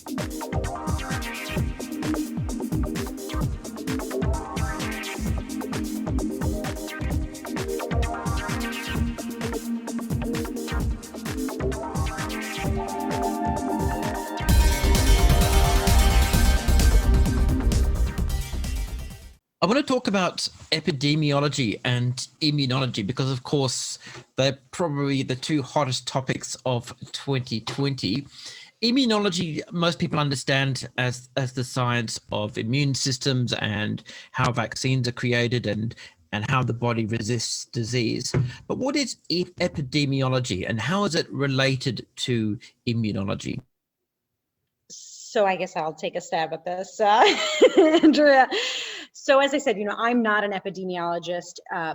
I want to talk about epidemiology and immunology because, of course, they're probably the two hottest topics of 2020. Immunology, most people understand as the science of immune systems and how vaccines are created and how the body resists disease. But what is epidemiology and how is it related to immunology? So I guess I'll take a stab at this, Andrea. So as I said, I'm not an epidemiologist,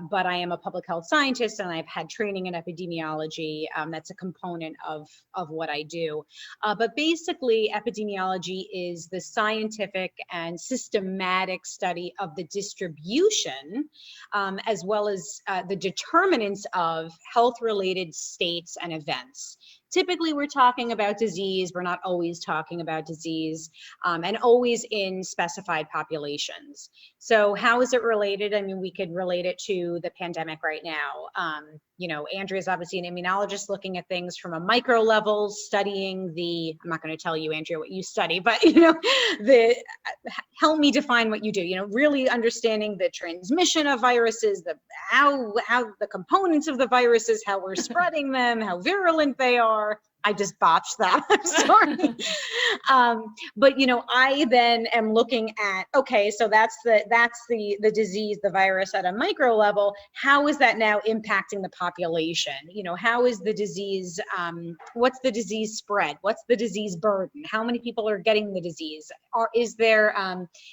but I am a public health scientist, and I've had training in epidemiology. That's a component of what I do. But basically, epidemiology is the scientific and systematic study of the distribution, as well as the determinants of health-related states and events. Typically, we're talking about disease. We're not always talking about disease, and always in specified populations. So how is it related? I mean, we could relate it to the pandemic right now. Andrea is obviously an immunologist looking at things from a micro level, studying I'm not going to tell you, Andrea, what you study, but, help me define what you do, really understanding the transmission of viruses, how the components of the viruses, how we're spreading them, how virulent they are. I just botched that. I'm sorry. But I then am looking at, okay, so that's the disease, the virus at a micro level. How is that now impacting the population? How is the disease? What's the disease spread? What's the disease burden? How many people are getting the disease? Or is there,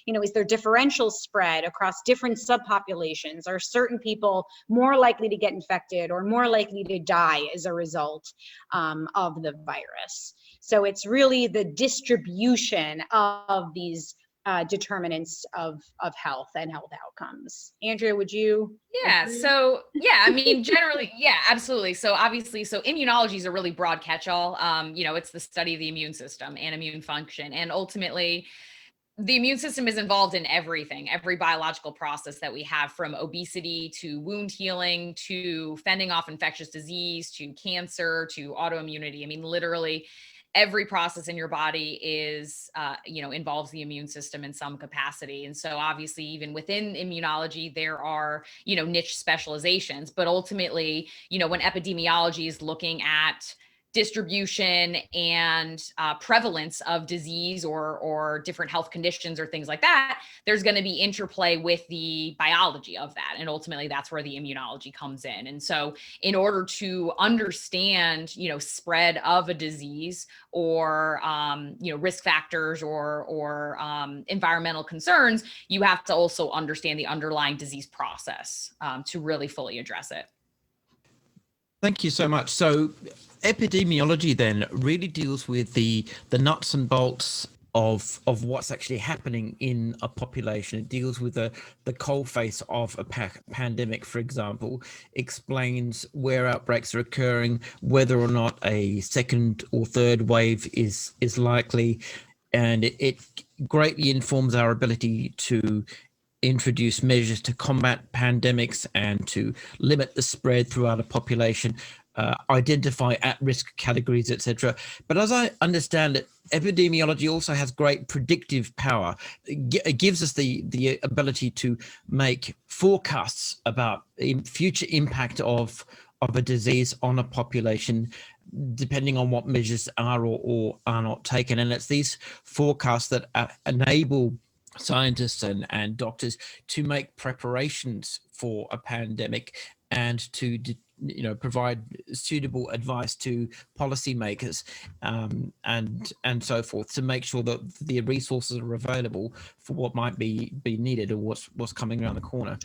is there differential spread across different subpopulations? Are certain people more likely to get infected or more likely to die as a result of the virus? So it's really the distribution of these determinants of health and health outcomes. Andrea, would you? Yeah. Agree? So yeah, I mean, generally, yeah, absolutely. So obviously, immunology is a really broad catch-all. It's the study of the immune system and immune function, and ultimately, the immune system is involved in everything, every biological process that we have, from obesity to wound healing to fending off infectious disease to cancer to autoimmunity. I mean, literally every process in your body is, involves the immune system in some capacity. And so obviously, even within immunology, there are, niche specializations, but ultimately, when epidemiology is looking at distribution and prevalence of disease or different health conditions or things like that, there's going to be interplay with the biology of that. And ultimately, that's where the immunology comes in. And so in order to understand, spread of a disease or, risk factors or environmental concerns, you have to also understand the underlying disease process to really fully address it. Thank you so much. So epidemiology then really deals with the nuts and bolts of what's actually happening in a population. It deals with the coalface of a pandemic, for example, explains where outbreaks are occurring, whether or not a second or third wave is likely, and it greatly informs our ability to introduce measures to combat pandemics and to limit the spread throughout a population, identify at-risk categories, etc. But as I understand it, epidemiology also has great predictive power. It gives us the ability to make forecasts about future impact of a disease on a population, depending on what measures are or are not taken. And it's these forecasts that enable scientists and doctors to make preparations for a pandemic and to provide suitable advice to policymakers and so forth, to make sure that the resources are available for what might be needed or what's coming around the corner.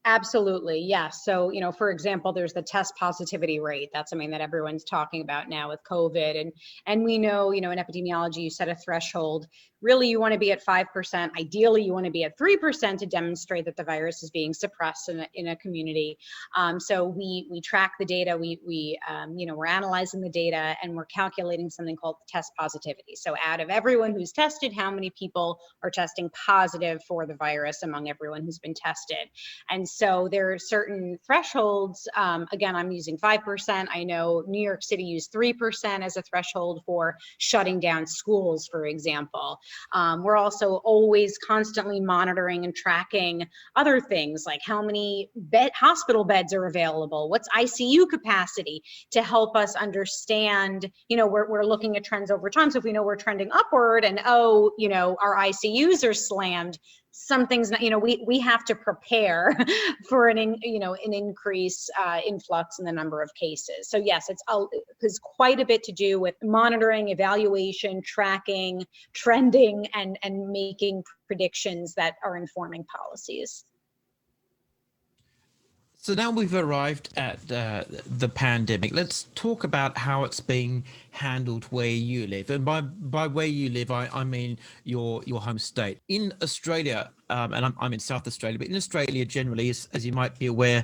Absolutely, yes. So, for example, there's the test positivity rate. That's something that everyone's talking about now with COVID. And we know, in epidemiology, you set a threshold. Really, you want to be at 5%. Ideally, you want to be at 3% to demonstrate that the virus is being suppressed in a community. So we track the data. We're analyzing the data, and we're calculating something called test positivity. So out of everyone who's tested, how many people are testing positive for the virus among everyone who's been tested? And so there are certain thresholds. Again, I'm using 5%. I know New York City used 3% as a threshold for shutting down schools, for example. We're also always constantly monitoring and tracking other things like how many hospital beds are available, what's ICU capacity, to help us understand, we're looking at trends over time. So if we know we're trending upward and, our ICUs are slammed, something's not, we have to prepare for an increase influx in the number of cases. So yes, it's quite a bit to do with monitoring, evaluation, tracking, trending, and making predictions that are informing policies. So now we've arrived at the pandemic. Let's talk about how it's being handled where you live. And by where you live, I mean your home state. In Australia, and I'm in South Australia, but in Australia generally, as you might be aware,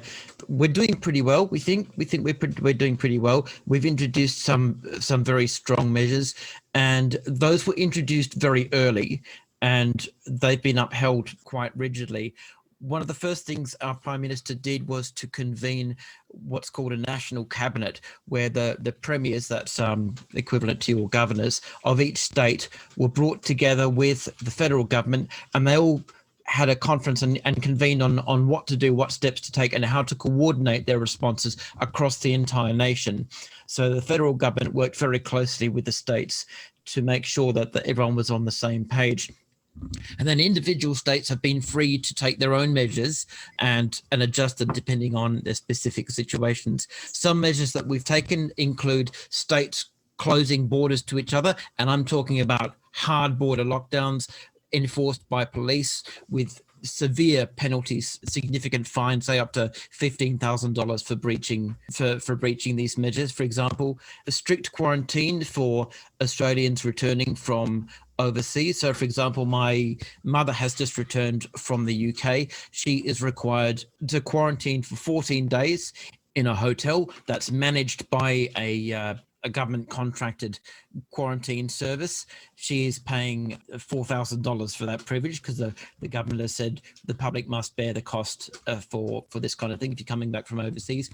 we're doing pretty well. We think we're doing pretty well. We've introduced some very strong measures, and those were introduced very early, and they've been upheld quite rigidly. One of the first things our Prime Minister did was to convene what's called a national cabinet, where the premiers, that's equivalent to your governors of each state, were brought together with the federal government, and they all had a conference and convened on what to do, what steps to take, and how to coordinate their responses across the entire nation. So the federal government worked very closely with the states to make sure that everyone was on the same page. And then individual states have been free to take their own measures and adjust them depending on their specific situations. Some measures that we've taken include states closing borders to each other, and I'm talking about hard border lockdowns enforced by police with severe penalties, significant fines, say up to $15,000 for breaching these measures. For example, a strict quarantine for Australians returning from overseas. So, for example, my mother has just returned from the UK. She is required to quarantine for 14 days in a hotel that's managed by a government contracted quarantine service. She is paying $4,000 for that privilege because the government has said the public must bear the cost for this kind of thing if you're coming back from overseas.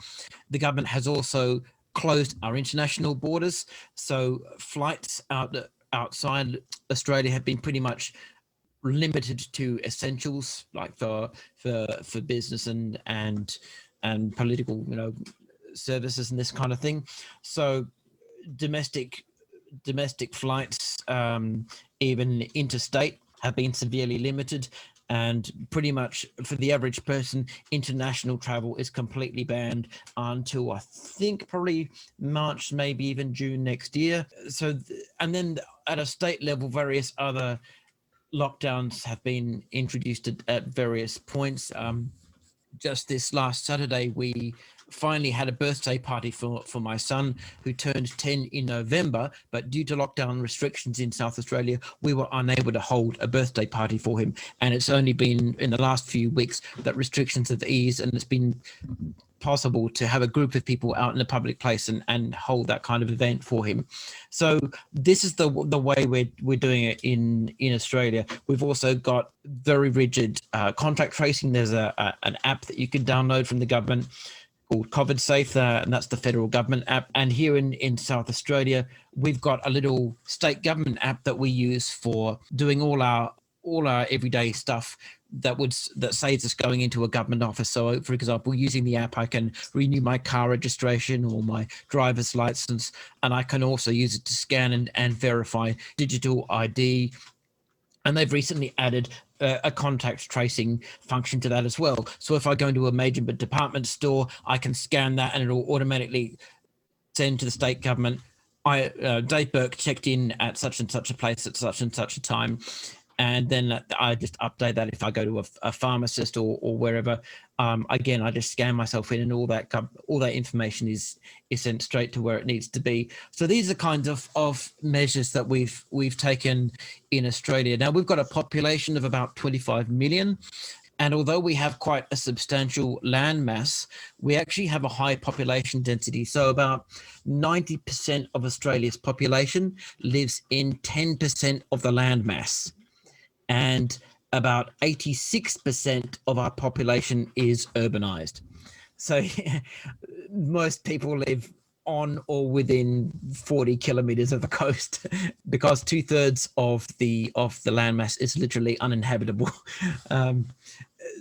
The government has also closed our international borders, so flights outside Australia have been pretty much limited to essentials, like for business and political, services and this kind of thing. So domestic flights, even interstate, have been severely limited, and pretty much for the average person, international travel is completely banned until I think probably March, maybe even June next year. So, and then at a state level, various other lockdowns have been introduced at various points. Just this last Saturday, we finally had a birthday party for my son, who turned 10 in November, but due to lockdown restrictions in South Australia, we were unable to hold a birthday party for him. And it's only been in the last few weeks that restrictions have eased, and it's been possible to have a group of people out in a public place and hold that kind of event for him. So this is the way we're doing it in Australia. We've also got very rigid contact tracing. There's an app that you can download from the government called COVID Safe, and that's the federal government app. And here in South Australia, we've got a little state government app that we use for doing all our everyday stuff that saves us going into a government office. So, for example, using the app, I can renew my car registration or my driver's license, and I can also use it to scan and verify digital ID. And they've recently added a contact tracing function to that as well. So if I go into a major department store, I can scan that and it'll automatically send to the state government, Dave Burke checked in at such and such a place at such and such a time. and then I just update that if I go to a pharmacist or wherever. Again, I just scan myself in, and all that information is sent straight to where it needs to be. So these are kinds of measures that we've taken in Australia. Now we've got a population of about 25 million. And although we have quite a substantial land mass, we actually have a high population density. So about 90% of Australia's population lives in 10% of the land mass. And about 86% of our population is urbanized. So most people live on or within 40 kilometers of the coast, because 2/3 of the landmass is literally uninhabitable.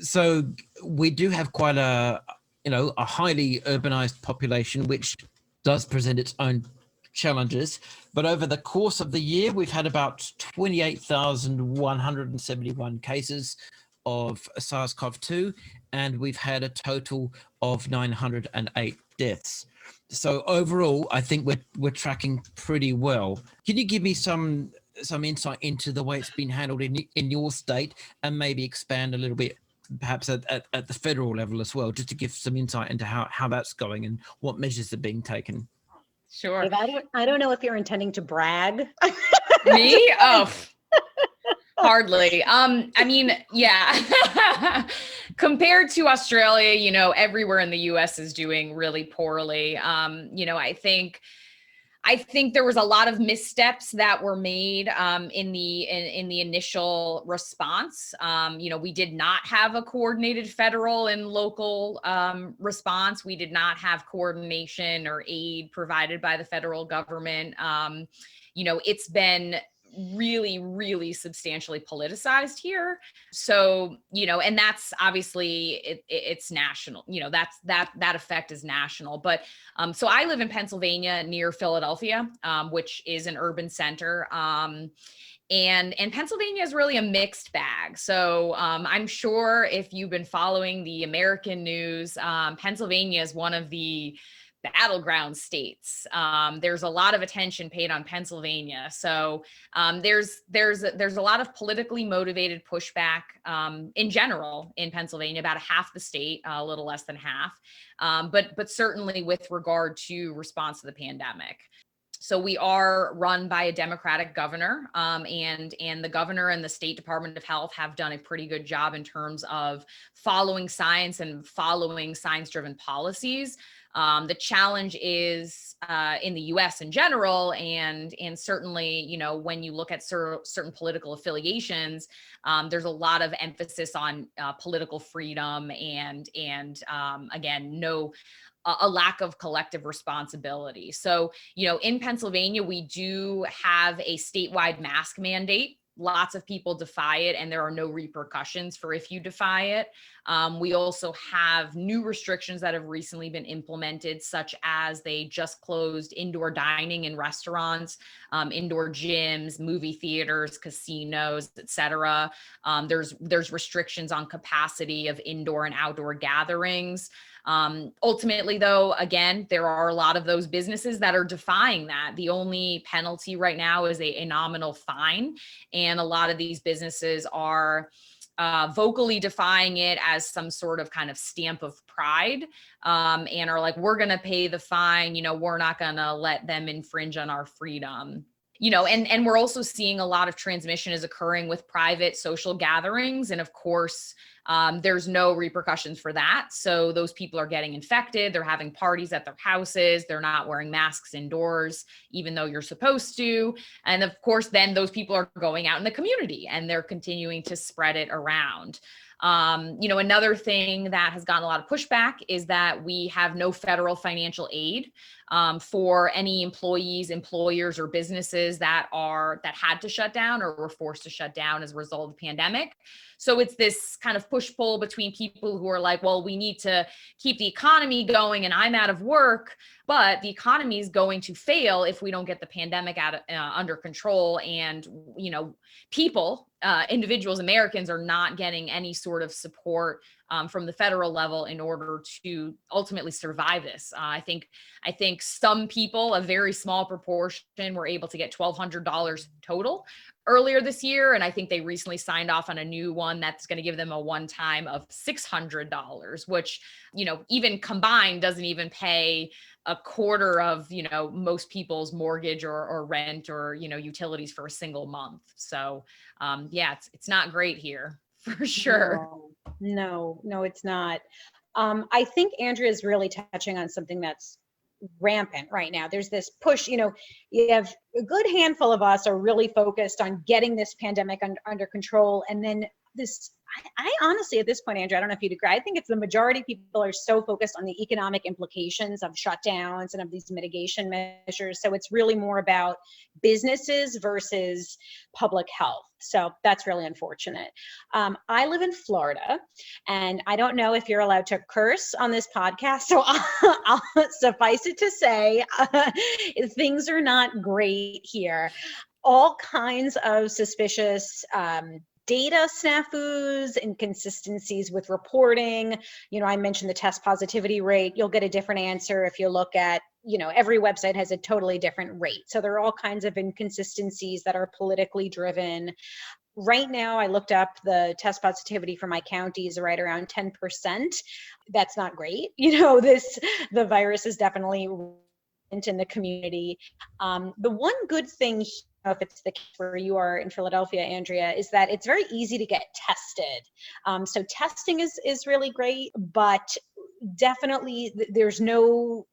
So we do have quite a highly urbanized population, which does present its own challenges. But over the course of the year, we've had about 28,171 cases of SARS-CoV-2, and we've had a total of 908 deaths. So overall, I think we're tracking pretty well. Can you give me some insight into the way it's been handled in your state, and maybe expand a little bit, perhaps at the federal level as well, just to give some insight into how that's going and what measures are being taken? Sure. I don't know if you're intending to brag. Me? Oh, hardly. I mean, yeah. Compared to Australia, everywhere in the US is doing really poorly. I think there was a lot of missteps that were made in the initial response. We did not have a coordinated federal and local response. We did not have coordination or aid provided by the federal government. It's been really, really substantially politicized here. So, and that's obviously it's national, that effect is national. But so I live in Pennsylvania near Philadelphia, which is an urban center. And Pennsylvania is really a mixed bag. So I'm sure if you've been following the American news, Pennsylvania is one of the battleground states. There's a lot of attention paid on Pennsylvania. So there's a lot of politically motivated pushback in general in Pennsylvania, about half the state, a little less than half, but certainly with regard to response to the pandemic. So we are run by a Democratic governor, and the governor and the State Department of Health have done a pretty good job in terms of following science and following science-driven policies. The challenge is in the U.S. in general, and certainly, when you look at certain political affiliations, there's a lot of emphasis on political freedom and again, a lack of collective responsibility. So, in Pennsylvania, we do have a statewide mask mandate. Lots of people defy it, and there are no repercussions for if you defy it. We also have new restrictions that have recently been implemented, such as they just closed indoor dining in restaurants, indoor gyms, movie theaters, casinos, etc. There's restrictions on capacity of indoor and outdoor gatherings. Ultimately, though, again, there are a lot of those businesses that are defying that. The only penalty right now is a nominal fine, and a lot of these businesses are vocally defying it as some sort of kind of stamp of pride, and are like, we're going to pay the fine, we're not going to let them infringe on our freedom. And we're also seeing a lot of transmission is occurring with private social gatherings. And of course, there's no repercussions for that. So those people are getting infected. They're having parties at their houses. They're not wearing masks indoors, even though you're supposed to. And of course, then those people are going out in the community and they're continuing to spread it around. Another thing that has gotten a lot of pushback is that we have no federal financial aid for any employees, employers, or businesses that had to shut down or were forced to shut down as a result of the pandemic. So it's this kind of push-pull between people who are like, well, we need to keep the economy going and I'm out of work, but the economy is going to fail if we don't get the pandemic under control. And, people individuals, Americans, are not getting any sort of support from the federal level in order to ultimately survive this. I think some people, a very small proportion, were able to get $1,200 total earlier this year, and I think they recently signed off on a new one that's going to give them a one-time of $600, which, even combined doesn't even pay a quarter of, most people's mortgage or rent or, utilities for a single month. So yeah, it's not great here for sure. No, it's not. I think Andrea is really touching on something that's rampant right now. There's this push, you have a good handful of us are really focused on getting this pandemic under control. And then I honestly, at this point, Andrea, I don't know if you'd agree, I think it's the majority of people are so focused on the economic implications of shutdowns and of these mitigation measures. So it's really more about businesses versus public health. So that's really unfortunate. I live in Florida, and I don't know if you're allowed to curse on this podcast, so I'll suffice it to say, things are not great here. All kinds of suspicious data snafus, inconsistencies with reporting. I mentioned the test positivity rate. You'll get a different answer if you look at, every website has a totally different rate. So there are all kinds of inconsistencies that are politically driven. Right now, I looked up the test positivity for my county is right around 10%. That's not great. The virus is definitely in the community. The one good thing, if it's the case where you are in Philadelphia, Andrea, is that it's very easy to get tested. So testing is really great, but definitely there's no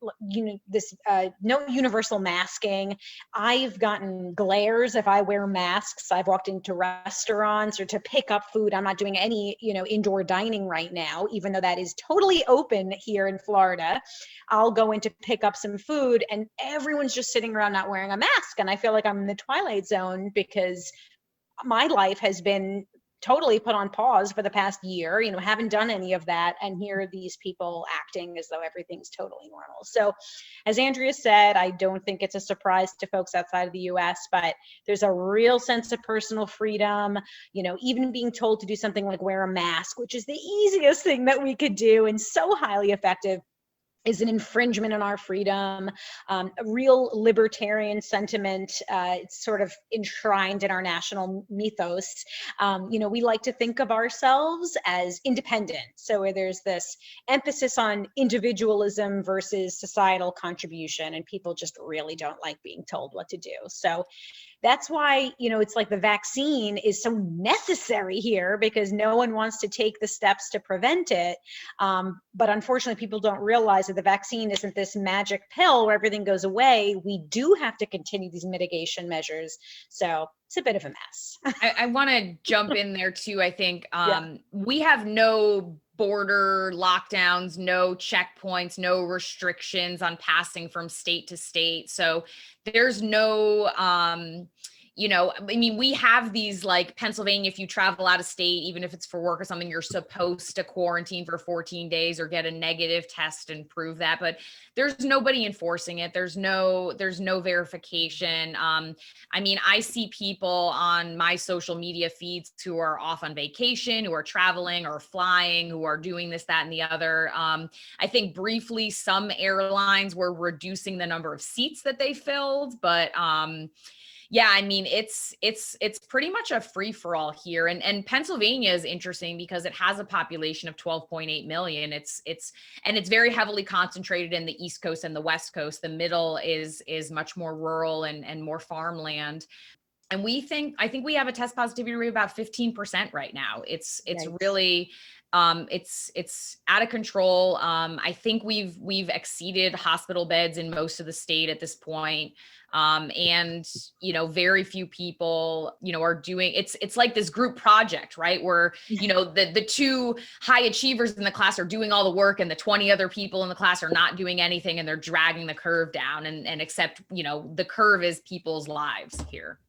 no universal masking. I've gotten glares if I wear masks. I've walked into restaurants or to pick up food. I'm not doing any indoor dining right now, even though that is totally open here in Florida. I'll go in to pick up some food and everyone's just sitting around not wearing a mask, and I feel like I'm in the twilight zone because my life has been totally put on pause for the past year, haven't done any of that. And here are these people acting as though everything's totally normal. So as Andrea said, I don't think it's a surprise to folks outside of the US, but there's a real sense of personal freedom, even being told to do something like wear a mask, which is the easiest thing that we could do and so highly effective, is an infringement on our freedom. A real libertarian sentiment. It's sort of enshrined in our national mythos. We like to think of ourselves as independent. So where there's this emphasis on individualism versus societal contribution, and people just really don't like being told what to do. So that's why, it's like the vaccine is so necessary here because no one wants to take the steps to prevent it. But unfortunately, people don't realize that the vaccine isn't this magic pill where everything goes away. We do have to continue these mitigation measures. So it's a bit of a mess. I want to jump in there too. I think we have no border lockdowns, no checkpoints, no restrictions on passing from state to state. So there's no, we have these like Pennsylvania, if you travel out of state, even if it's for work or something, you're supposed to quarantine for 14 days or get a negative test and prove that, but there's nobody enforcing it. There's no verification. I see people on my social media feeds who are off on vacation, who are traveling or flying, who are doing this, that, and the other. I think briefly some airlines were reducing the number of seats that they filled, but it's pretty much a free for all here. And Pennsylvania is interesting because it has a population of 12.8 million. It's very heavily concentrated in the East Coast and the West Coast. The middle is much more rural and more farmland. And I think we have a test positivity rate of about 15% right now. It's really, it's out of control. I think we've exceeded hospital beds in most of the state at this point. Very few people, are doing, it's like this group project, right? Where, the two high achievers in the class are doing all the work and the 20 other people in the class are not doing anything and they're dragging the curve down and except, the curve is people's lives here.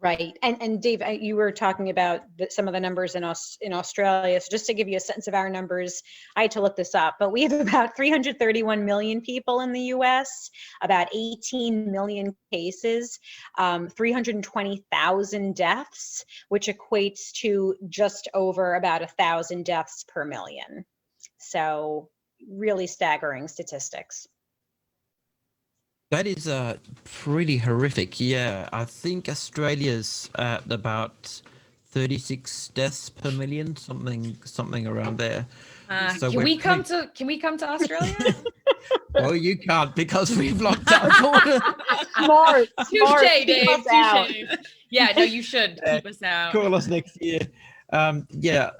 Right. And Dave, you were talking about some of the numbers in Australia. So just to give you a sense of our numbers, I had to look this up, but we have about 331 million people in the US, about 18 million cases, 320,000 deaths, which equates to just over about 1,000 deaths per million. So really staggering statistics. That is pretty horrific. Yeah, I think Australia's at about 36 deaths per million, something around there. So Can we're we come pretty, to Australia? well, you can't because we've locked our border. Smart, smart. Touche, Keep Dave. us out. Touche. Yeah, no, you should keep us out. Call us next year. Yeah,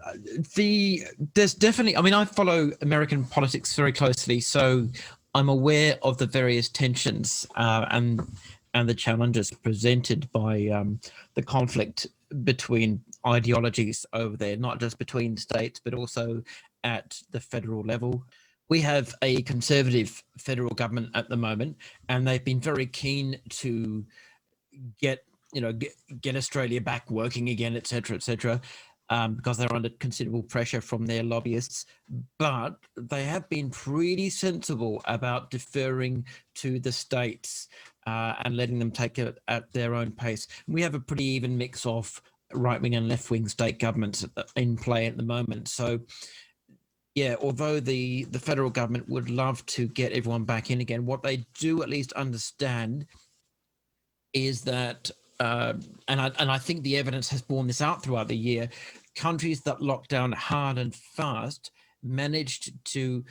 there's definitely. I mean, I follow American politics very closely, so I'm aware of the various tensions and the challenges presented by the conflict between ideologies over there, not just between states, but also at the federal level. We have a conservative federal government at the moment, and they've been very keen to get get Australia back working again, etc., because they're under considerable pressure from their lobbyists. But they have been pretty sensible about deferring to the states and letting them take it at their own pace. We have a pretty even mix of right-wing and left-wing state governments in play at the moment. So yeah, although the federal government would love to get everyone back in again, what they do at least understand is that, and I think the evidence has borne this out throughout the year, countries that locked down hard and fast managed to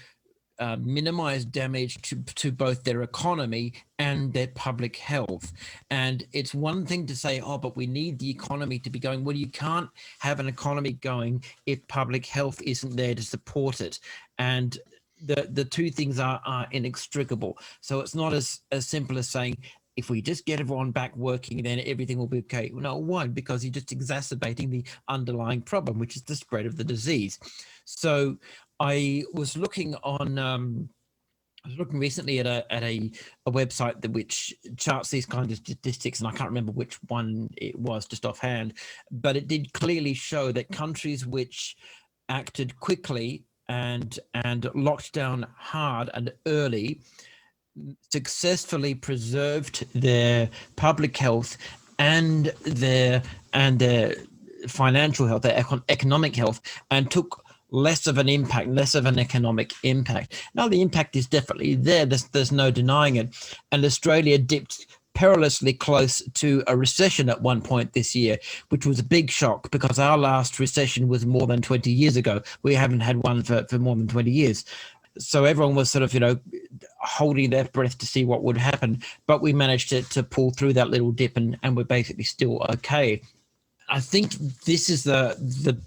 minimize damage to both their economy and their public health. And it's one thing to say, oh, but we need the economy to be going. Well, you can't have an economy going if public health isn't there to support it. And the two things are inextricable. So it's not as simple as saying, if we just get everyone back working, then everything will be okay. No, it won't, because you're just exacerbating the underlying problem, which is the spread of the disease. So I was looking on. I was looking recently at a website that which charts these kinds of statistics, and I can't remember which one it was just offhand, but it did clearly show that countries which acted quickly and locked down hard and early successfully preserved their public health and their financial health, their economic health, and took less of an impact, less of an economic impact. Now the impact is definitely there. There's no denying it. And Australia dipped perilously close to a recession at one point this year, which was a big shock because our last recession was more than 20 years ago. We haven't had one for more than 20 years. So everyone was sort of, holding their breath to see what would happen. But we managed to pull through that little dip, and we're basically still okay. I think this is the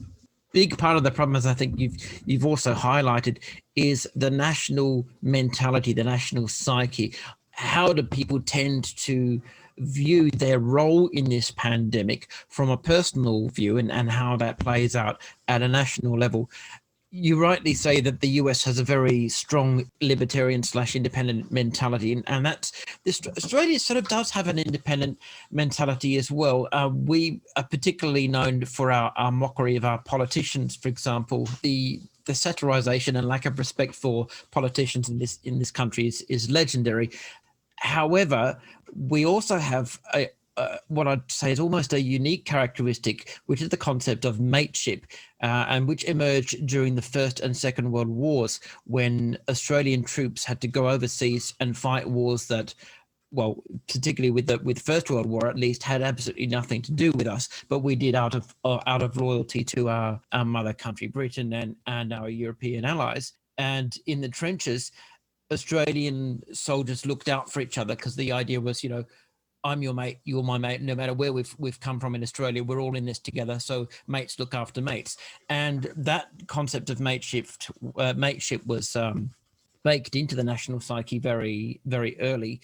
big part of the problem, as I think you've also highlighted, is the national mentality, the national psyche. How do people tend to view their role in this pandemic from a personal view, and how that plays out at a national level? You rightly say that the US has a very strong libertarian / independent mentality, and that's this. Australia sort of does have an independent mentality as well. We are particularly known for our mockery of our politicians, for example. The satirization and lack of respect for politicians in this country is legendary. However, we also have what I'd say is almost a unique characteristic, which is the concept of mateship, and which emerged during the First and Second World Wars, when Australian troops had to go overseas and fight wars that, well, particularly with First World War, at least, had absolutely nothing to do with us, but we did out of loyalty to our mother country, Britain, and our European allies. And in the trenches, Australian soldiers looked out for each other, because the idea was, I'm your mate, you're my mate. No matter where we've come from in Australia, we're all in this together. So mates look after mates, and that concept of mateship was baked into the national psyche very, very early,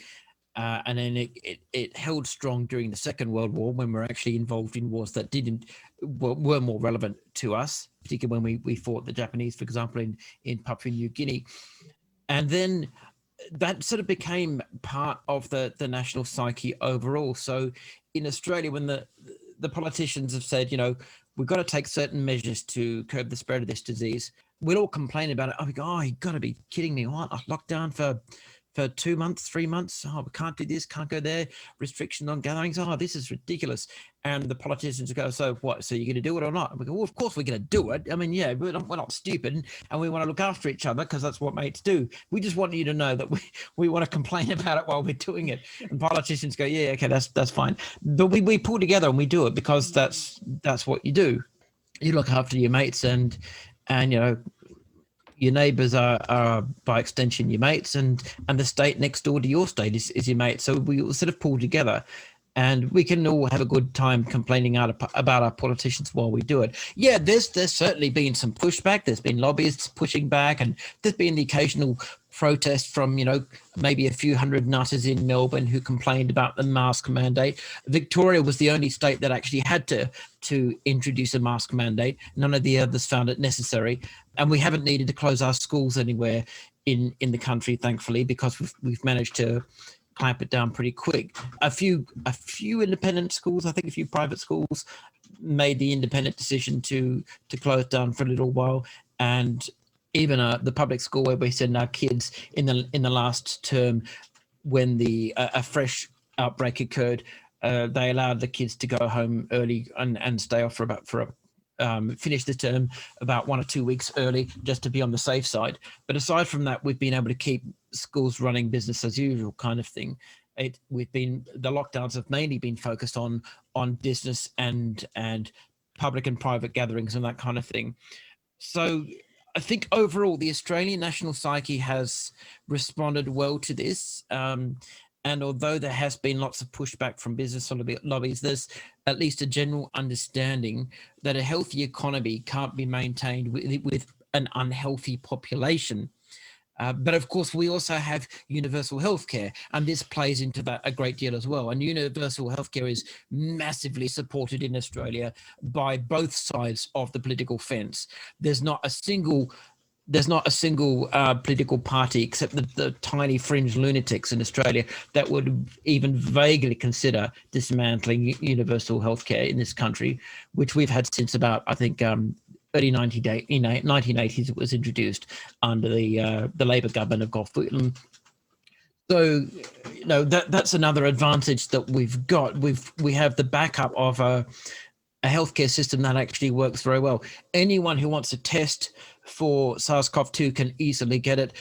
and then it held strong during the Second World War, when we're actually involved in wars that were more relevant to us, particularly when we fought the Japanese, for example, in Papua New Guinea. And then that sort of became part of the national psyche overall. So in Australia, when the politicians have said, we've got to take certain measures to curb the spread of this disease, we'll all complain about it. Oh, we go, oh, you got to be kidding me. What? A lockdown for 2 months, 3 months? Oh, we can't do this, can't go there. Restriction on gatherings. Oh, this is ridiculous. And the politicians go, so what? So you're going to do it or not? And we go, well, of course we're going to do it. I mean, yeah, we're not stupid, and we want to look after each other because that's what mates do. We just want you to know that we want to complain about it while we're doing it. And politicians go, yeah, okay, that's fine. But we pull together and we do it because that's what you do. You look after your mates, and your neighbours are by extension your mates, and the state next door to your state is your mate. So we all sort of pull together, and we can all have a good time complaining about our politicians while we do it. Yeah, there's certainly been some pushback. There's been lobbyists pushing back, and there's been the occasional protest from maybe a few hundred nutters in Melbourne who complained about the mask mandate. Victoria was the only state that actually had to introduce a mask mandate. None of the others found it necessary, and we haven't needed to close our schools anywhere in the country, thankfully, because we've managed to clamp it down pretty quick. A few independent schools, I think a few private schools, made the independent decision to close down for a little while, and even the public school where we send our kids in the last term, when a fresh outbreak occurred, they allowed the kids to go home early and stay off finish the term about 1 or 2 weeks early, just to be on the safe side. But aside from that, we've been able to keep schools running business as usual kind of thing. The lockdowns have mainly been focused on business and public and private gatherings and that kind of thing. So I think overall the Australian national psyche has responded well to this. And although there has been lots of pushback from business lobbies, there's at least a general understanding that a healthy economy can't be maintained with an unhealthy population. But of course, we also have universal healthcare, and this plays into that a great deal as well. And universal healthcare is massively supported in Australia by both sides of the political fence. There's not a single political party, except the tiny fringe lunatics in Australia, that would even vaguely consider dismantling universal healthcare in this country, which we've had since about, I think, early 1980s. It was introduced under the Labor government of Gough Whitlam. So, that's another advantage that we've got. We have the backup of a healthcare system that actually works very well. Anyone who wants to test for SARS-CoV-2 can easily get it.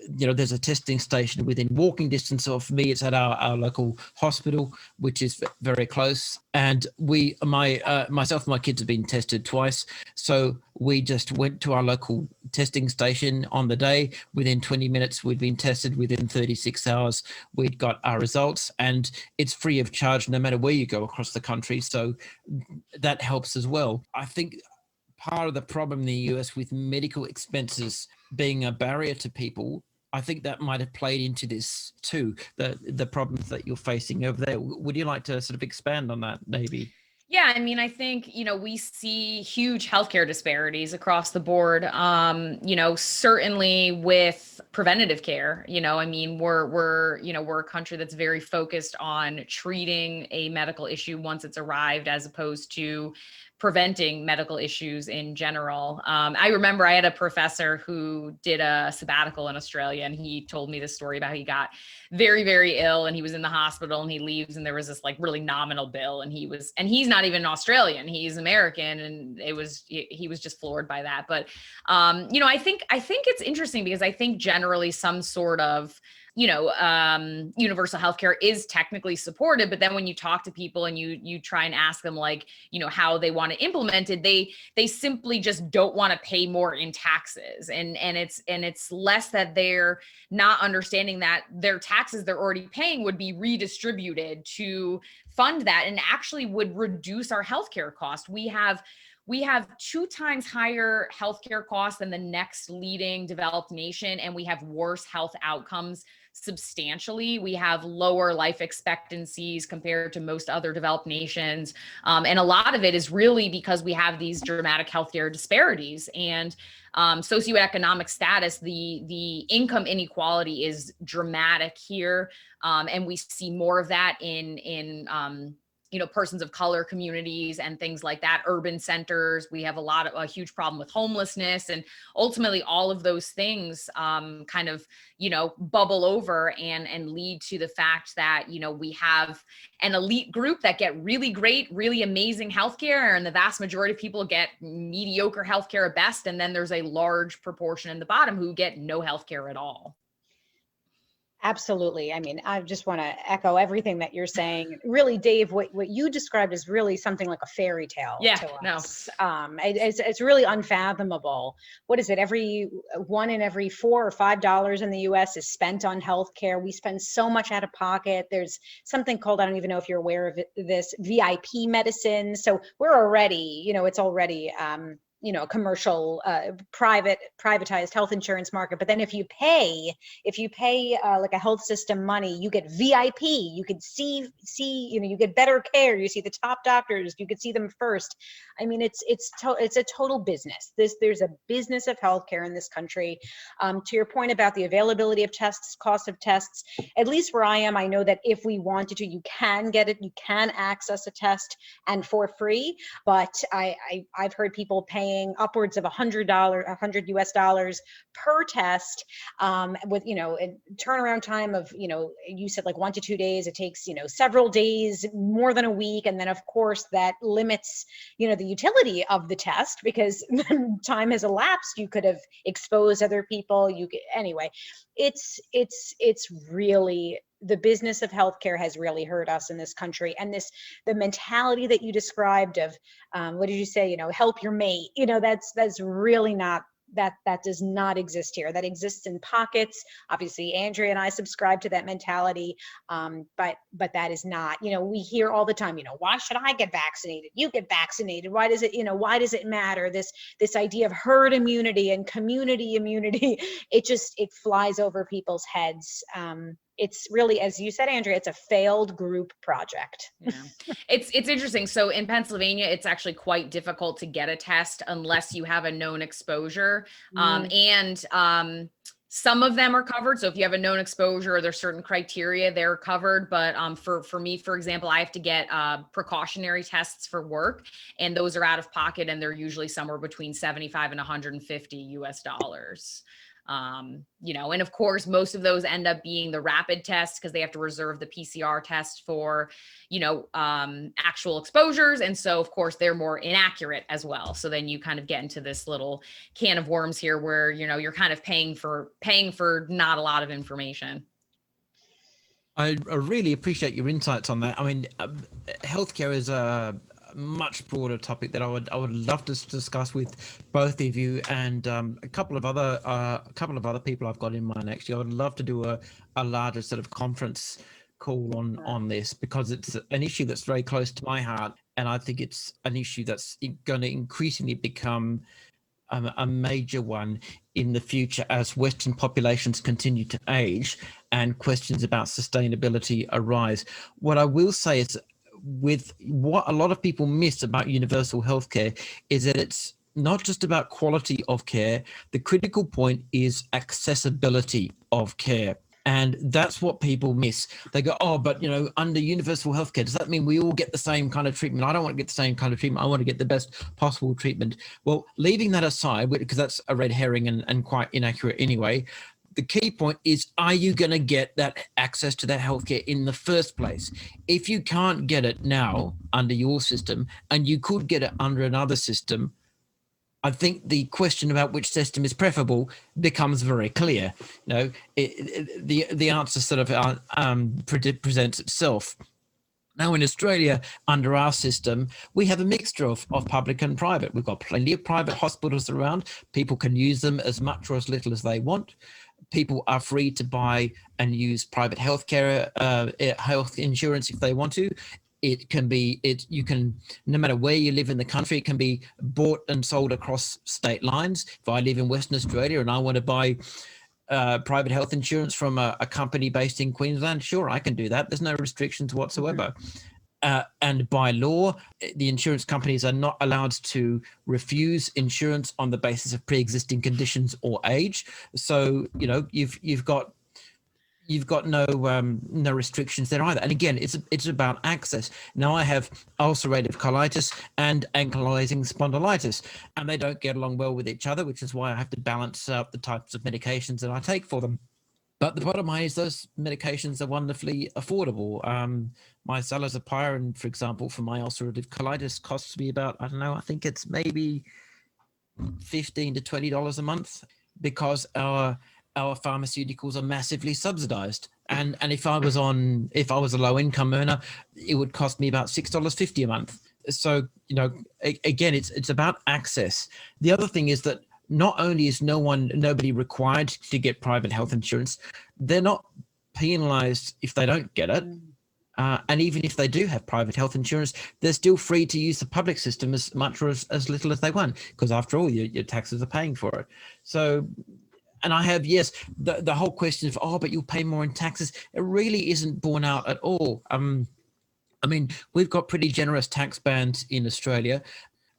There's a testing station within walking distance of me. It's at our local hospital, which is very close. And myself and my kids have been tested twice. So we just went to our local testing station on the day. Within 20 minutes, we'd been tested. Within 36 hours, we'd got our results, and it's free of charge no matter where you go across the country. So that helps as well. I think part of the problem in the US with medical expenses being a barrier to people, I think that might have played into this too, the problems that you're facing over there. Would you like to sort of expand on that maybe? Yeah, I mean, I think, we see huge healthcare disparities across the board. Certainly with preventative care, I mean, we're a country that's very focused on treating a medical issue once it's arrived, as opposed to preventing medical issues in general. I remember I had a professor who did a sabbatical in Australia, and he told me this story about how he got very, very ill, and he was in the hospital, and he leaves, and there was this like really nominal bill, and he's not even Australian, he's American, and he was just floored by that. But I think it's interesting, because I think generally some sort of universal healthcare is technically supported, but then when you talk to people and you try and ask them, like, how they want to implement it, they simply just don't want to pay more in taxes. And it's less that they're not understanding that their taxes they're already paying would be redistributed to fund that, and actually would reduce our healthcare cost. We have we have 2 times higher healthcare costs than the next leading developed nation, and we have worse health outcomes substantially. We have lower life expectancies compared to most other developed nations. And a lot of it is really because we have these dramatic healthcare disparities and socioeconomic status. The income inequality is dramatic here. And we see more of that in persons of color communities and things like that, urban centers. We have a huge problem with homelessness, and ultimately all of those things kind of, bubble over and lead to the fact that, we have an elite group that get really great, really amazing healthcare, and the vast majority of people get mediocre healthcare at best. And then there's a large proportion in the bottom who get no healthcare at all. Absolutely. I mean, I just want to echo everything that you're saying. Really, Dave, what you described is really something like a fairy tale to us. It's really unfathomable. What is it? Every $1 in every $4 or $5 in the US is spent on healthcare. We spend so much out of pocket. There's something called, I don't even know if you're aware of this, VIP medicine. So we're already, it's already commercial, privatized health insurance market. But then if you pay like a health system money, you get VIP. You could see, you get better care. You see the top doctors. You could see them first. I mean, it's a total business. There's a business of healthcare in this country. To your point about the availability of tests, cost of tests, at least where I am, I know that if we wanted to, you can get it. You can access a test and for free. But I've heard people paying upwards of $100 US per test, with a turnaround time of you said like 1 to 2 days. It takes several days, more than a week, and then of course that limits the utility of the test because time has elapsed. You could have exposed other people. Anyway, it's really, the business of healthcare has really hurt us in this country. And the mentality that you described of, what did you say? Help your mate. That's really not, that does not exist here. That exists in pockets. Obviously, Andrea and I subscribe to that mentality, but that is not. We hear all the time. Why should I get vaccinated? You get vaccinated. Why does it? Why does it matter? This idea of herd immunity and community immunity. It flies over people's heads. It's really, as you said, Andrea, it's a failed group project. Yeah. It's interesting. So in Pennsylvania, it's actually quite difficult to get a test unless you have a known exposure. Some of them are covered. So if you have a known exposure, there's certain criteria, they're covered. But for me, for example, I have to get precautionary tests for work, and those are out of pocket, and they're usually somewhere between 75 and 150 US dollars. And of course, most of those end up being the rapid tests because they have to reserve the PCR test for, actual exposures. And so, of course, they're more inaccurate as well. So then you kind of get into this little can of worms here where, you're kind of paying for not a lot of information. I really appreciate your insights on that. I mean, healthcare is a much broader topic that I would love to discuss with both of you and a couple of other people I've got in mind. Actually, I would love to do a larger sort of conference call on this because it's an issue that's very close to my heart, and I think it's an issue that's going to increasingly become a major one in the future as Western populations continue to age and questions about sustainability arise. What I will say is, with what a lot of people miss about universal healthcare is that it's not just about quality of care. The critical point is accessibility of care. And that's what people miss. They go, oh, but under universal healthcare, does that mean we all get the same kind of treatment? I don't want to get the same kind of treatment. I want to get the best possible treatment. Well, leaving that aside, because that's a red herring and quite inaccurate anyway, the key point is, are you going to get that access to that healthcare in the first place? If you can't get it now under your system, and you could get it under another system, I think the question about which system is preferable becomes very clear. The answer sort of presents itself. Now in Australia, under our system, we have a mixture of public and private. We've got plenty of private hospitals around. People can use them as much or as little as they want. People are free to buy and use private healthcare, health insurance if they want to. It can be, you can, no matter where you live in the country, it can be bought and sold across state lines. If I live in Western Australia and I want to buy private health insurance from a company based in Queensland, sure, I can do that. There's no restrictions whatsoever. And by law, the insurance companies are not allowed to refuse insurance on the basis of pre-existing conditions or age. So, you know, you've got no restrictions there either. And again, it's about access. Now I have ulcerative colitis and ankylosing spondylitis, and they don't get along well with each other, which is why I have to balance out the types of medications that I take for them. But the bottom line is those medications are wonderfully affordable. My salazapine, for example, for my ulcerative colitis costs me about, I don't know, I think it's maybe $15 to $20 a month, because our pharmaceuticals are massively subsidized. And if I was a low income earner, it would cost me about $6.50 a month. So, you know, again, it's about access. The other thing is that not only is nobody required to get private health insurance, they're not penalized if they don't get it. And even if they do have private health insurance, they're still free to use the public system as much or as little as they want, because after all, your taxes are paying for it. So, and I have, yes, the whole question of, but you'll pay more in taxes, it really isn't borne out at all. I mean, we've got pretty generous tax bands in Australia.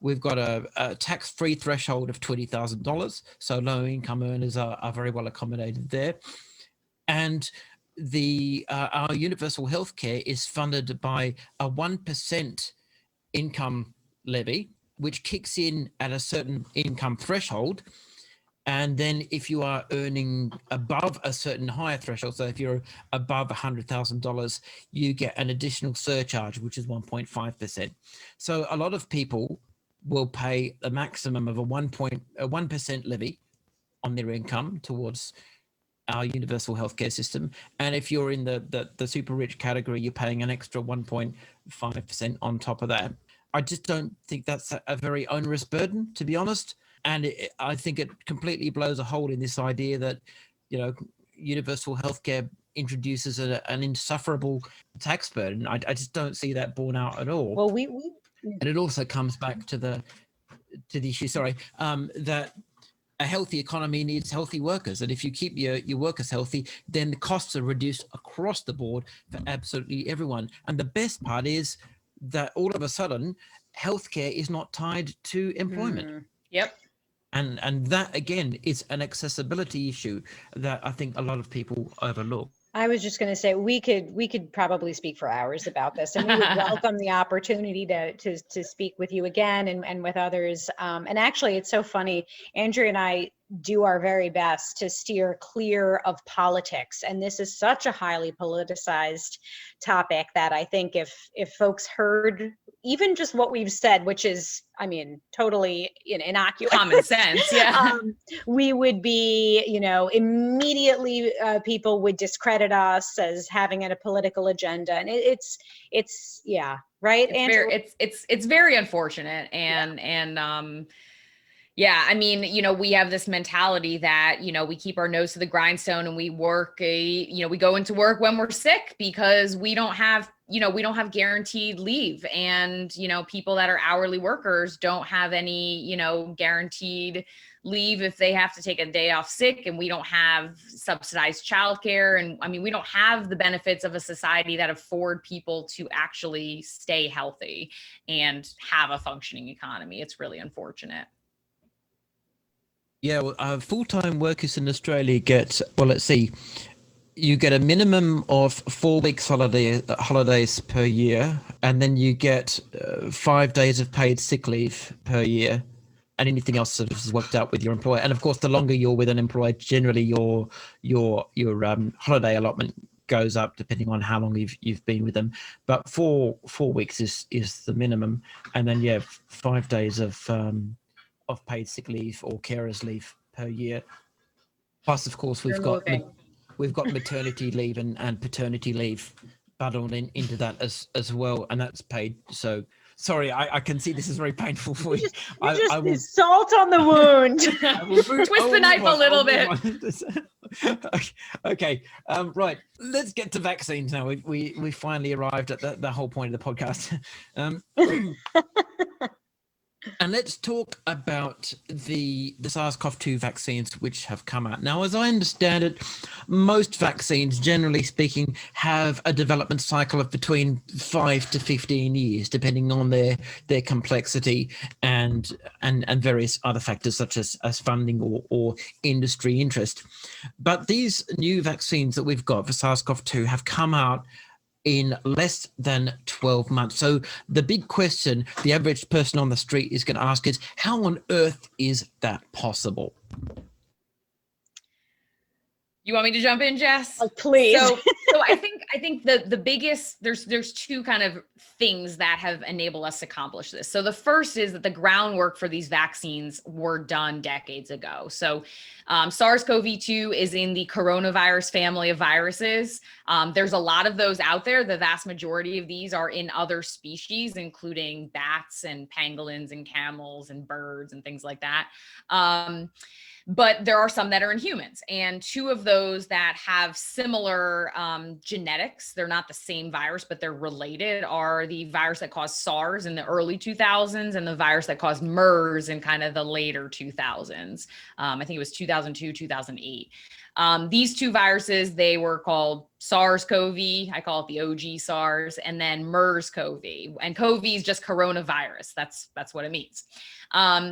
We've got a tax-free threshold of $20,000, so low-income earners are very well accommodated there. And our universal healthcare is funded by a 1% income levy, which kicks in at a certain income threshold. And then if you are earning above a certain higher threshold, so if you're above $100,000, you get an additional surcharge, which is 1.5%. So a lot of people will pay a maximum of a 1% levy on their income towards our universal healthcare system. And if you're in the super rich category, you're paying an extra 1.5% on top of that. I just don't think that's a very onerous burden, to be honest. And I think it completely blows a hole in this idea that, you know, universal healthcare introduces an insufferable tax burden. I just don't see that borne out at all. Well, and it also comes back to the issue, that a healthy economy needs healthy workers. And if you keep your workers healthy, then the costs are reduced across the board for absolutely everyone. And the best part is that all of a sudden, healthcare is not tied to employment. Yep. And that, again, is an accessibility issue that I think a lot of people overlook. I was just going to say, we could probably speak for hours about this, and we would welcome the opportunity to speak with you again and with others. And actually, it's so funny. Andrea and I do our very best to steer clear of politics, and this is such a highly politicized topic that I think if folks heard even just what we've said, which is, I mean, totally innocuous, common sense, yeah, we would be, immediately people would discredit us as having a political agenda, and it's yeah, right. It's very unfortunate, and yeah, I mean, we have this mentality that, we keep our nose to the grindstone and we work we go into work when we're sick because we don't have guaranteed leave, and, people that are hourly workers don't have any, guaranteed leave if they have to take a day off sick, and we don't have subsidized childcare. And I mean, we don't have the benefits of a society that afford people to actually stay healthy and have a functioning economy. It's really unfortunate. Yeah, well, full-time workers in Australia get, well, let's see, you get a minimum of 4 weeks holidays per year, and then you get 5 days of paid sick leave per year, and anything else sort of is worked out with your employer. And of course, the longer you're with an employer, generally your holiday allotment goes up depending on how long you've been with them. But 4 weeks is the minimum, and then 5 days of paid sick leave or carers leave per year. Plus, of course, we've got maternity leave and paternity leave bundled into that as well, and that's paid. So sorry, I can see this is very painful for you. Salt on the wound. Twist the knife a little bit. Okay. Right. Let's get to vaccines now. We finally arrived at the whole point of the podcast. And let's talk about the SARS-CoV-2 vaccines which have come out. Now, as I understand it, most vaccines, generally speaking, have a development cycle of between 5 to 15 years, depending on their complexity and various other factors such as funding or industry interest. But these new vaccines that we've got for SARS-CoV-2 have come out in less than 12 months. So the big question the average person on the street is going to ask is, how on earth is that possible? You want me to jump in, Jess? Oh, please. So I think the biggest, there's two kind of things that have enabled us to accomplish this. So the first is that the groundwork for these vaccines were done decades ago. So SARS-CoV-2 is in the coronavirus family of viruses. There's a lot of those out there. The vast majority of these are in other species, including bats and pangolins and camels and birds and things like that. But there are some that are in humans, and two of those that have similar genetics, they're not the same virus, but they're related, are the virus that caused SARS in the early 2000s and the virus that caused MERS in kind of the later 2000s. I think it was 2002, 2008. These two viruses, they were called SARS-CoV, I call it the OG SARS, and then MERS-CoV. And CoV is just coronavirus. That's what it means.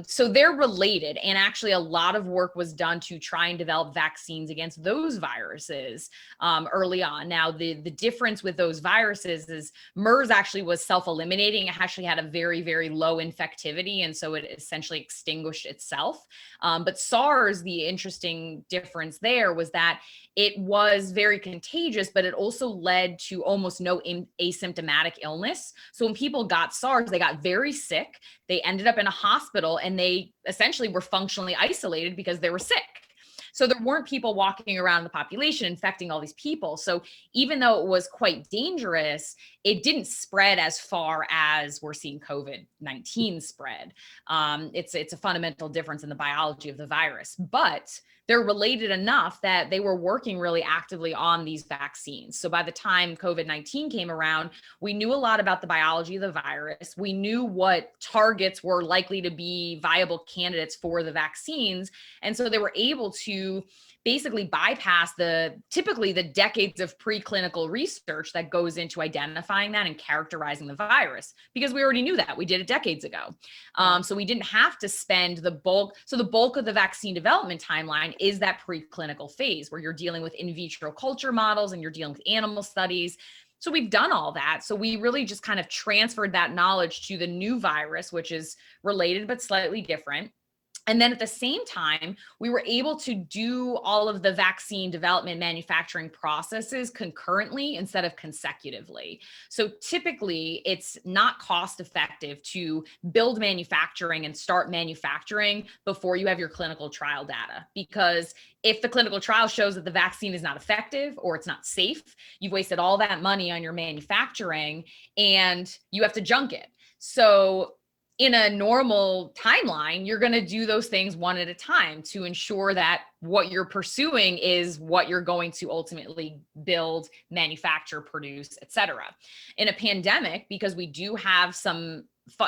So they're related, and actually a lot of work was done to try and develop vaccines against those viruses early on. Now, the difference with those viruses is MERS actually was self-eliminating. It actually had a very, very low infectivity, and so it essentially extinguished itself. But SARS, the interesting difference there was that it was very contagious, but it also led to almost no asymptomatic illness. So when people got SARS, they got very sick. They ended up in a hospital, and they essentially were functionally isolated because they were sick. So there weren't people walking around the population infecting all these people. So even though it was quite dangerous, it didn't spread as far as we're seeing COVID-19 spread. It's a fundamental difference in the biology of the virus, but they're related enough that they were working really actively on these vaccines. So by the time COVID-19 came around, we knew a lot about the biology of the virus. We knew what targets were likely to be viable candidates for the vaccines. And so they were able to basically bypass typically the decades of preclinical research that goes into identifying that and characterizing the virus, because we already knew that. We did it decades ago. So we didn't have to spend the bulk. So the bulk of the vaccine development timeline is that preclinical phase where you're dealing with in vitro culture models and you're dealing with animal studies. So we've done all that. So we really just kind of transferred that knowledge to the new virus, which is related but slightly different. And then at the same time, we were able to do all of the vaccine development manufacturing processes concurrently instead of consecutively. So typically, it's not cost effective to build manufacturing and start manufacturing before you have your clinical trial data. Because if the clinical trial shows that the vaccine is not effective or it's not safe, you've wasted all that money on your manufacturing and you have to junk it. So in a normal timeline, you're going to do those things one at a time to ensure that what you're pursuing is what you're going to ultimately build, manufacture, produce, et cetera. In a pandemic, because we do have some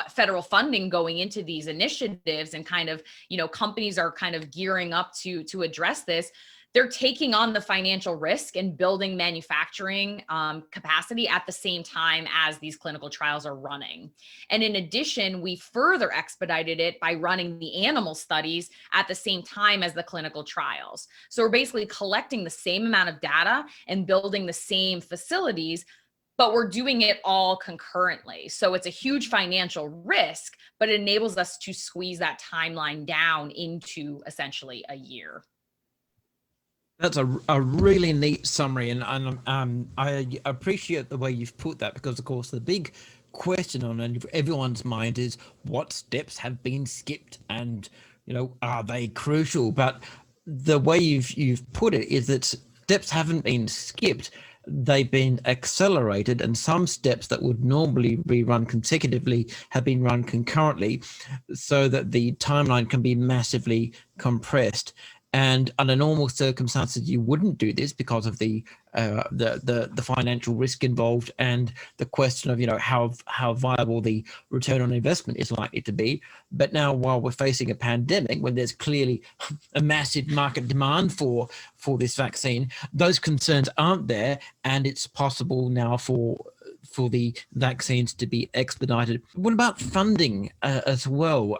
federal funding going into these initiatives and kind of, companies are kind of gearing up to address this, they're taking on the financial risk and building manufacturing capacity at the same time as these clinical trials are running. And in addition, we further expedited it by running the animal studies at the same time as the clinical trials. So we're basically collecting the same amount of data and building the same facilities, but we're doing it all concurrently. So it's a huge financial risk, but it enables us to squeeze that timeline down into essentially a year. That's a really neat summary, and I appreciate the way you've put that, because of course the big question on everyone's mind is what steps have been skipped, and are they crucial? But the way you've put it is that steps haven't been skipped; they've been accelerated, and some steps that would normally be run consecutively have been run concurrently, so that the timeline can be massively compressed. And under normal circumstances, you wouldn't do this because of the financial risk involved and the question of, how viable the return on investment is likely to be. But now, while we're facing a pandemic, when there's clearly a massive market demand for this vaccine, those concerns aren't there, and it's possible now for the vaccines to be expedited. What about funding as well?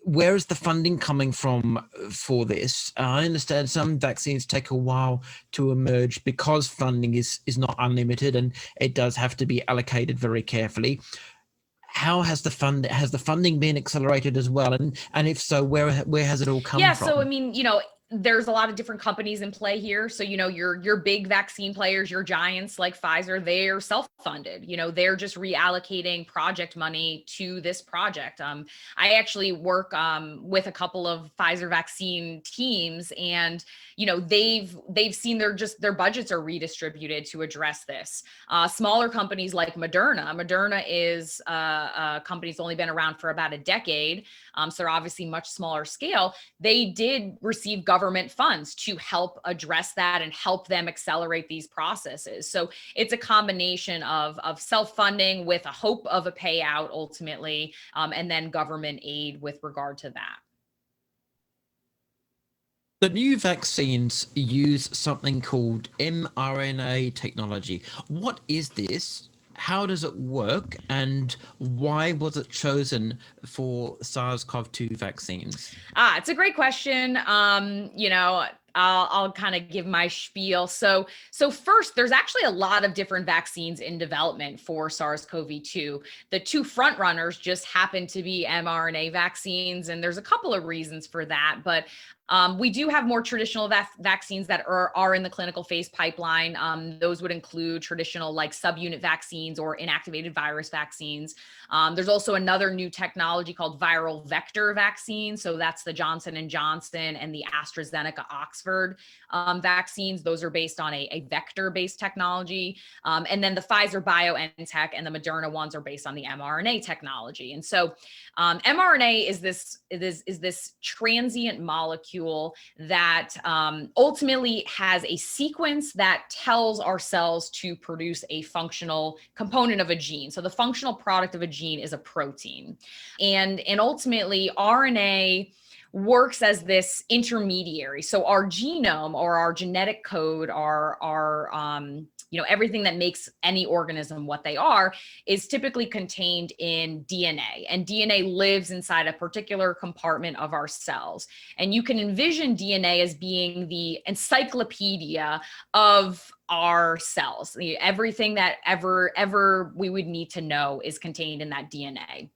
Where is the funding coming from for this? I understand some vaccines take a while to emerge because funding is not unlimited, and it does have to be allocated very carefully. How has the funding been accelerated as well? And if so, where has it all come from? So I mean, there's a lot of different companies in play here. So, your big vaccine players, your giants like Pfizer, they're self-funded. They're just reallocating project money to this project. I actually work with a couple of Pfizer vaccine teams, and they've seen their budgets are redistributed to address this. Smaller companies like Moderna is a company that's only been around for about a decade, so they're obviously much smaller scale. They did receive government funds to help address that and help them accelerate these processes. So it's a combination of self-funding with a hope of a payout ultimately, and then government aid with regard to that. The new vaccines use something called mRNA technology. What is this? How does it work? And why was it chosen for SARS-CoV-2 vaccines? It's a great question. I'll kind of give my spiel. So first, there's actually a lot of different vaccines in development for SARS-CoV-2. The two front runners just happen to be mRNA vaccines, and there's a couple of reasons for that. But we do have more traditional vaccines that are in the clinical phase pipeline. Those would include traditional like subunit vaccines or inactivated virus vaccines. There's also another new technology called viral vector vaccine. So that's the Johnson & Johnson and the AstraZeneca Oxford vaccines. Those are based on a vector-based technology. And then the Pfizer BioNTech and the Moderna ones are based on the mRNA technology. And so mRNA is this transient molecule that ultimately has a sequence that tells our cells to produce a functional component of a gene. So the functional product of a gene is a protein. And ultimately, RNA works as this intermediary. So our genome or our genetic code, our everything that makes any organism what they are is typically contained in DNA, and DNA lives inside a particular compartment of our cells. And you can envision DNA as being the encyclopedia of our cells. Everything that ever we would need to know is contained in that DNA.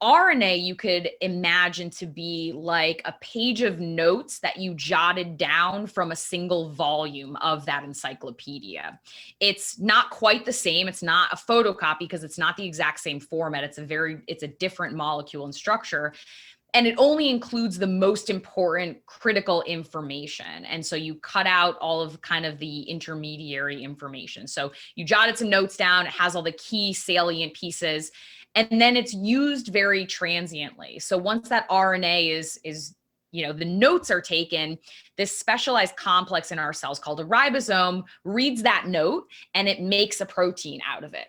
RNA, you could imagine to be like a page of notes that you jotted down from a single volume of that encyclopedia. It's not quite the same. It's not a photocopy because it's not the exact same format. It's a different molecule and structure. And it only includes the most important critical information. And so you cut out all of kind of the intermediary information. So you jotted some notes down. It has all the key salient pieces. And then it's used very transiently. So once that RNA is the notes are taken, this specialized complex in our cells called a ribosome reads that note and it makes a protein out of it.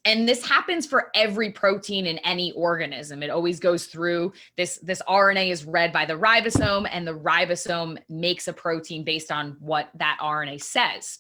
And this happens for every protein in any organism. It always goes through this RNA is read by the ribosome, and the ribosome makes a protein based on what that RNA says.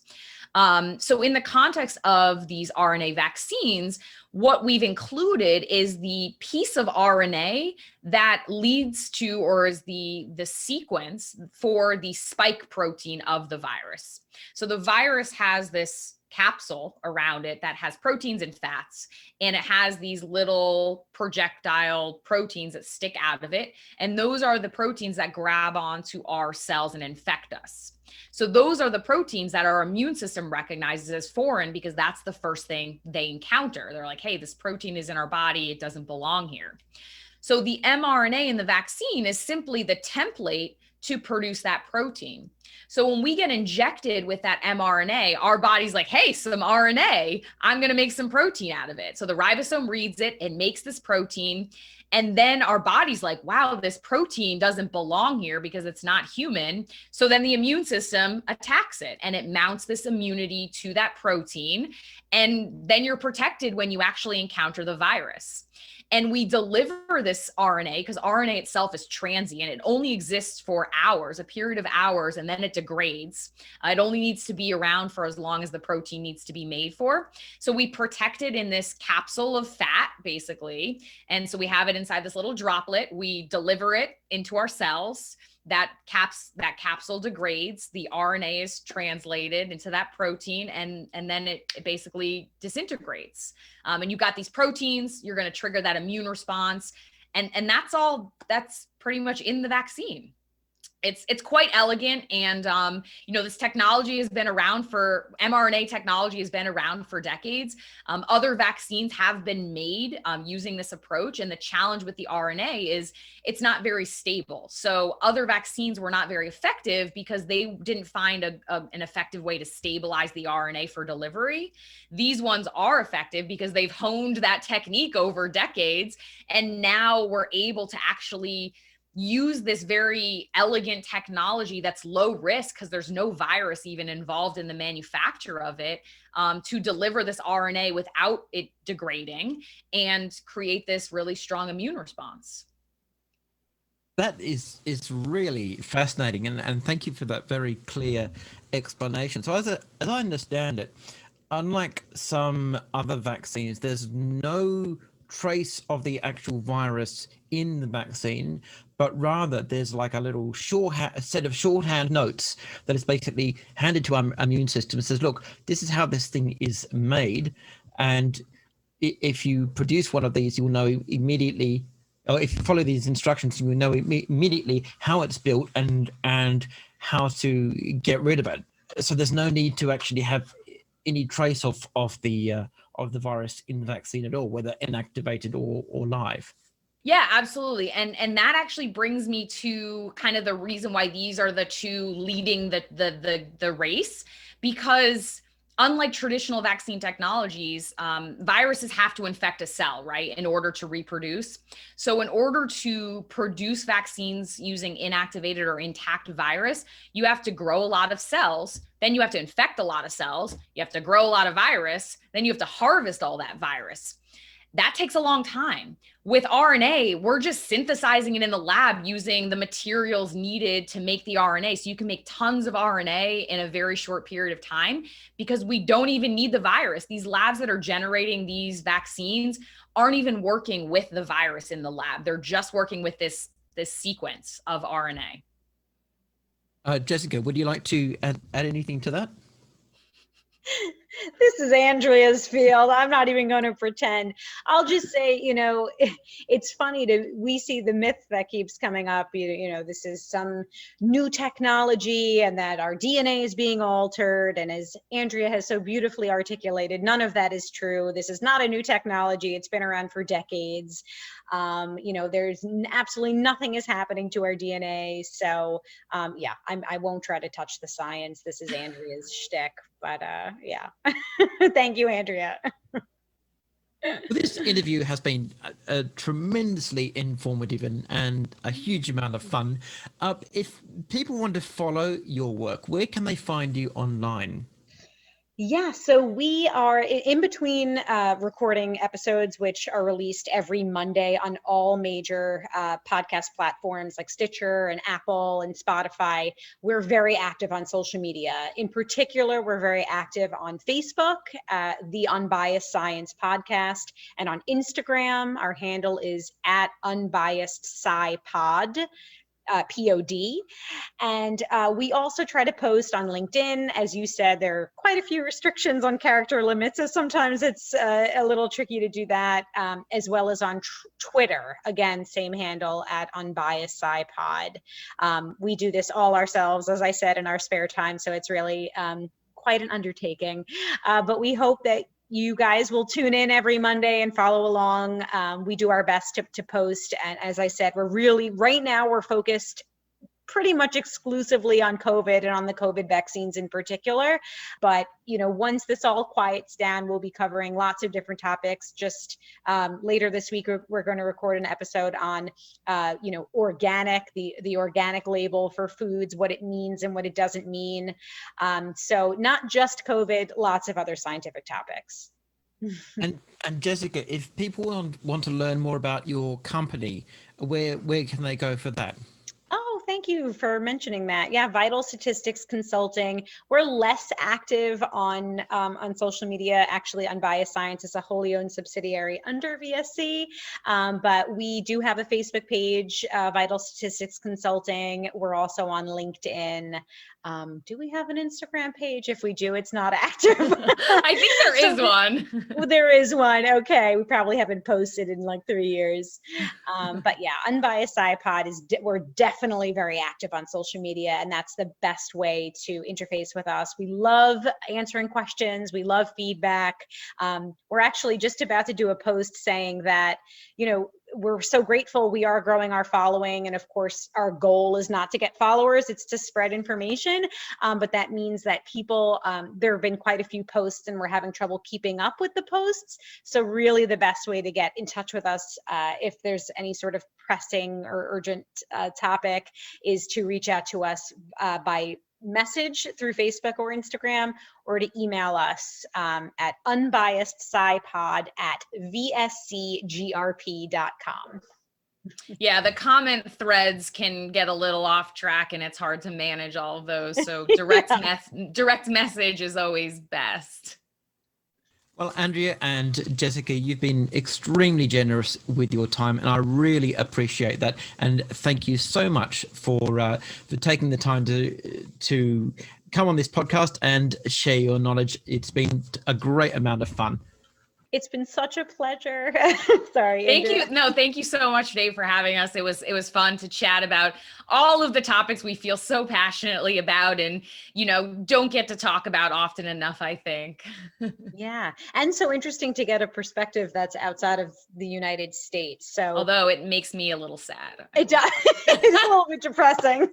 So in the context of these RNA vaccines, what we've included is the piece of RNA that leads to, or is the sequence for the spike protein of the virus. So the virus has this capsule around it that has proteins and fats, and it has these little projectile proteins that stick out of it. And those are the proteins that grab onto our cells and infect us. So those are the proteins that our immune system recognizes as foreign because that's the first thing they encounter. They're like, hey, this protein is in our body. It doesn't belong here. So the mRNA in the vaccine is simply the template to produce that protein. So when we get injected with that mRNA, our body's like, hey, some RNA, I'm going to make some protein out of it. So the ribosome reads it, it makes this protein. And then our body's like, wow, this protein doesn't belong here because it's not human. So then the immune system attacks it and it mounts this immunity to that protein. And then you're protected when you actually encounter the virus. And we deliver this RNA because RNA itself is transient. It only exists for hours, a period of hours, and then it degrades. It only needs to be around for as long as the protein needs to be made for. So we protect it in this capsule of fat, basically. And so we have it inside this little droplet. We deliver it into our cells. That capsule degrades, the RNA is translated into that protein, and then it basically disintegrates. And you've got these proteins, you're going to trigger that immune response. And that's pretty much in the vaccine. It's quite elegant. And, this technology has been around mRNA technology has been around for decades. Other vaccines have been made using this approach. And the challenge with the RNA is it's not very stable. So other vaccines were not very effective because they didn't find an effective way to stabilize the RNA for delivery. These ones are effective because they've honed that technique over decades. And now we're able to actually use this very elegant technology that's low risk because there's no virus even involved in the manufacture of it, to deliver this RNA without it degrading and create this really strong immune response. That is really fascinating, and thank you for that very clear explanation. So as I understand it, unlike some other vaccines, there's no trace of the actual virus in the vaccine, but rather there's like a little set of shorthand notes that is basically handed to our immune system and says, look, this is how this thing is made. And if you produce one of these, you'll know immediately, or if you follow these instructions, you will know immediately how it's built and how to get rid of it. So there's no need to actually have any trace of the virus in the vaccine at all, whether inactivated or live. Yeah, absolutely. And that actually brings me to kind of the reason why these are the two leading the race, because unlike traditional vaccine technologies, viruses have to infect a cell, right, in order to reproduce. So in order to produce vaccines using inactivated or intact virus, you have to grow a lot of cells. Then you have to infect a lot of cells. You have to grow a lot of virus. Then you have to harvest all that virus. That takes a long time. With RNA, we're just synthesizing it in the lab using the materials needed to make the RNA. So you can make tons of RNA in a very short period of time because we don't even need the virus. These labs that are generating these vaccines aren't even working with the virus in the lab. They're just working with this sequence of RNA. Jessica, would you like to add anything to that? This is Andrea's field. I'm not even going to pretend. I'll just say, it's funny we see the myth that keeps coming up, this is some new technology and that our DNA is being altered. And as Andrea has so beautifully articulated, none of that is true. This is not a new technology. It's been around for decades. There's absolutely nothing is happening to our DNA. So I won't try to touch the science. This is Andrea's shtick. But yeah, thank you, Andrea. This interview has been tremendously informative and a huge amount of fun. If people want to follow your work, where can they find you online? Yeah, so we are in between recording episodes, which are released every Monday on all major podcast platforms like Stitcher and Apple and Spotify. We're very active on social media. In particular, we're very active on Facebook, the Unbiased Science Podcast, and on Instagram. Our handle is @unbiasedscipod. POD. And we also try to post on LinkedIn. As you said, there are quite a few restrictions on character limits, so sometimes it's a little tricky to do that, as well as on Twitter. Again, same handle @unbiasedscipod. We do this all ourselves, as I said, in our spare time, so it's really quite an undertaking. But we hope that you guys will tune in every Monday and follow along. We do our best to post. And as I said, right now we're focused pretty much exclusively on COVID and on the COVID vaccines in particular. But, once this all quiets down, we'll be covering lots of different topics. Just later this week, we're going to record an episode on, organic, the organic label for foods, what it means and what it doesn't mean. So not just COVID, lots of other scientific topics. And Jessica, if people want to learn more about your company, where can they go for that? Oh, thank you for mentioning that. Yeah, Vital Statistics Consulting. We're less active on social media. Actually, Unbiased Science is a wholly owned subsidiary under VSC, but we do have a Facebook page, Vital Statistics Consulting. We're also on LinkedIn. Do we have an Instagram page? If we do, it's not active. I think there is one. Well, there is one. Okay. We probably haven't posted in like 3 years. But yeah, Unbiased iPod we're definitely very active on social media, and that's the best way to interface with us. We love answering questions. We love feedback. We're actually just about to do a post saying that, we're so grateful we are growing our following. And of course, our goal is not to get followers, it's to spread information. But that means that people, there have been quite a few posts and we're having trouble keeping up with the posts. So really the best way to get in touch with us, if there's any sort of pressing or urgent topic, is to reach out to us by message through Facebook or Instagram, or to email us at unbiasedscipod@vscgrp.com. Yeah, the comment threads can get a little off track and it's hard to manage all of those. So direct message is always best. Well, Andrea and Jessica, you've been extremely generous with your time, and I really appreciate that. And thank you so much for taking the time to come on this podcast and share your knowledge. It's been a great amount of fun. It's been such a pleasure. Sorry. Thank Andrea. you. No, thank you so much, Dave, for having us. It was fun to chat about all of the topics we feel so passionately about and, don't get to talk about often enough, I think. Yeah. And so interesting to get a perspective that's outside of the United States. So although it makes me a little sad. It does. It's a little bit depressing,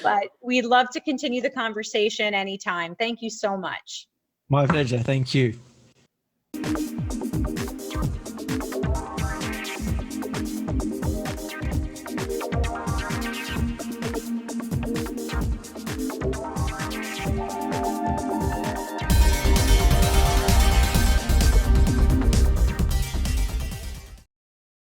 but we'd love to continue the conversation anytime. Thank you so much. My pleasure. Thank you.